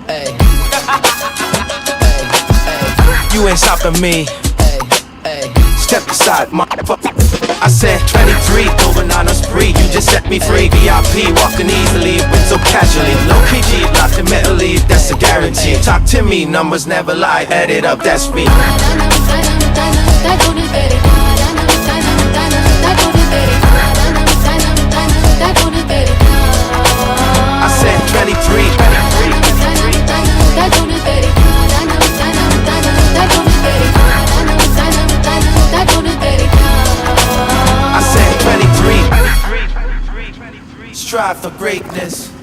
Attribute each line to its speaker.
Speaker 1: Ay,
Speaker 2: You ain't stopping me.
Speaker 1: ay.
Speaker 2: Step aside, motherfucker. I said 23, going on a spree. You just set me free. VIP, walking easily, but so casually. Low PG, locked in mentally, that's a guarantee. Talk to me, numbers never lie. Add it up, that's me. I said 23. I said 23. Strive for greatness.